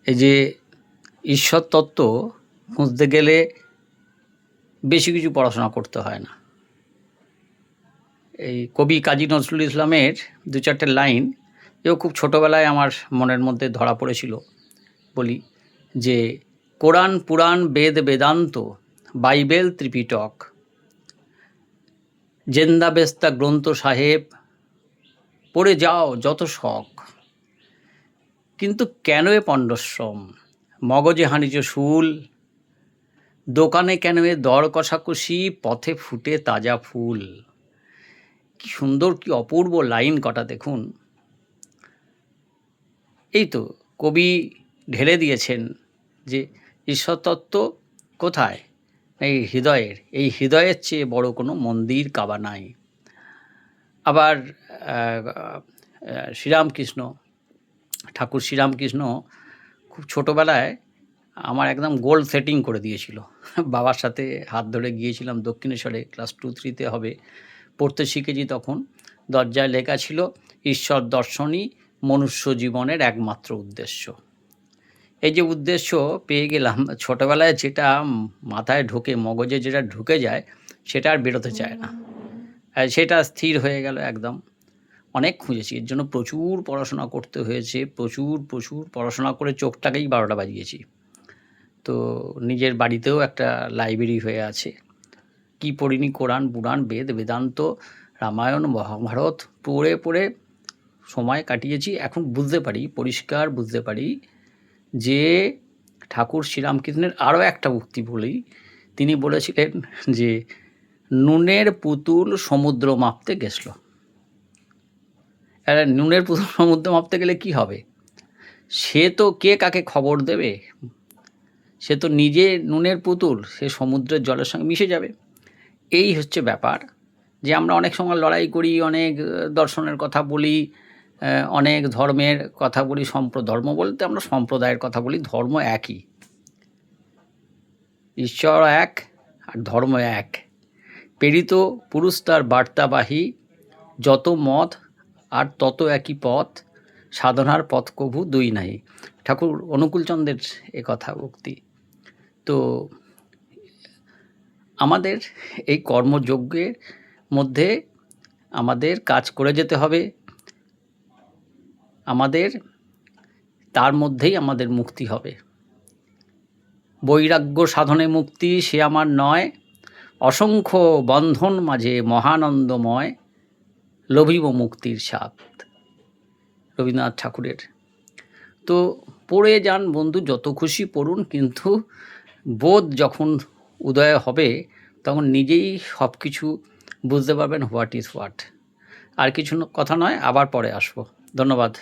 এই যে ঈশ্বর তত্ত্ব খুঁজতে গেলে বেশি কিছু পড়াশোনা করতে হয় না। এই কবি কাজী নজরুল ইসলামের ২-৪টে লাইন এও খুব ছোটোবেলায় আমার মনের মধ্যে ধরা পড়েছিল। বলি যে, কোরআন পুরাণ বেদ বেদান্ত বাইবেল ত্রিপিটক জেন্দা বেস্তা গ্রন্থ সাহেব পড়ে যাও যত শখ, কিন্তু কেন এ পণ্ডশ্রম, মগজে হানিজ শুল, দোকানে কেন এ দর কষাকষি, পথে ফুটে তাজা ফুল। কি সুন্দর, কি অপূর্ব লাইন কটা দেখুন। এই তো কবি ঢেলে দিয়েছেন যে ঈশ্বরতত্ত্ব কোথায়, এই হৃদয়ের, এই হৃদয়ের চেয়ে বড় কোনো মন্দির কাবা নাই। আবার শ্রীরামকৃষ্ণ ঠাকুর শ্রীরামকৃষ্ণ খুব ছোটোবেলায় আমার একদম গোল সেটিং করে দিয়েছিল। বাবার সাথে হাত ধরে গিয়েছিলাম দক্ষিণেশ্বরে, ক্লাস 2-3 হবে, পড়তে শিখেছি তখন। দরজায় লেখা ছিল, ঈশ্বর দর্শনই মনুষ্য জীবনের একমাত্র উদ্দেশ্য। এই যে উদ্দেশ্য পেয়ে গেলাম, ছোটোবেলায় যেটা মাথায় ঢোকে, মগজে যেটা ঢুকে যায়, সেটা আর বেরোতে চায় না, সেটা স্থির হয়ে গেল একদম। অনেক খুঁজেছি, এর জন্য প্রচুর পড়াশোনা করতে হয়েছে, প্রচুর পড়াশোনা করে চোখটাকেই 12টা বাজিয়েছি। তো নিজের বাড়িতেও একটা লাইব্রেরি হয়ে আছে, কি পড়িনি, কোরআন পুরাণ বেদ বেদান্ত রামায়ণ মহাভারত পড়ে সময় কাটিয়েছি। এখন বুঝতে পারি, পরিষ্কার বুঝতে পারি যে ঠাকুর শ্রীরামকৃষ্ণের আরও একটা উক্তি বলি। তিনি বলেছিলেন যে নুনের পুতুল সমুদ্র মাপতে গেছিল। নুনের পুতুল সমুদ্র মাপতে গেলে কি হবে? সে তো কে কাকে খবর দেবে? সে তো নিজে নুনের পুতুল, সে সমুদ্রের জলের সঙ্গে মিশে যাবে। এই হচ্ছে ব্যাপার, যে আমরা অনেক সময় লড়াই করি, অনেক দর্শনের কথা বলি, অনেক ধর্মের কথা বলি। ধর্ম বলতে আমরা সম্প্রদায়ের কথা বলি, ধর্ম একই, ঈশ্বর এক আর ধর্ম এক। প্রেরিত পুরুষ তার বার্তাবাহী, যত মত আর তত একই পথ, সাধনার পথ কভু দুই নাই। ঠাকুর অনুকূলচন্দ্রের এ কথা উক্তি। তো আমাদের এই কর্মযজ্ঞের মধ্যে আমাদের কাজ করে যেতে হবে, আমাদের তার মধ্যেই আমাদের মুক্তি হবে। বৈরাগ্য সাধনে মুক্তি সে আমার নয়, অসংখ্য বন্ধন মাঝে মহানন্দময়, লভিব মুক্তির স্বাদ। রবীন্দ্রনাথ ঠাকুরের। তো পড়ে যান বন্ধু, যত খুশি পড়ুন, কিন্তু বোধ যখন উদয় হবে তখন নিজেই সব কিছু বুঝতে পারবেন, হোয়াট ইজ হোয়াট। আর কিছু কথা নয়, আবার পরে আসবো। ধন্যবাদ।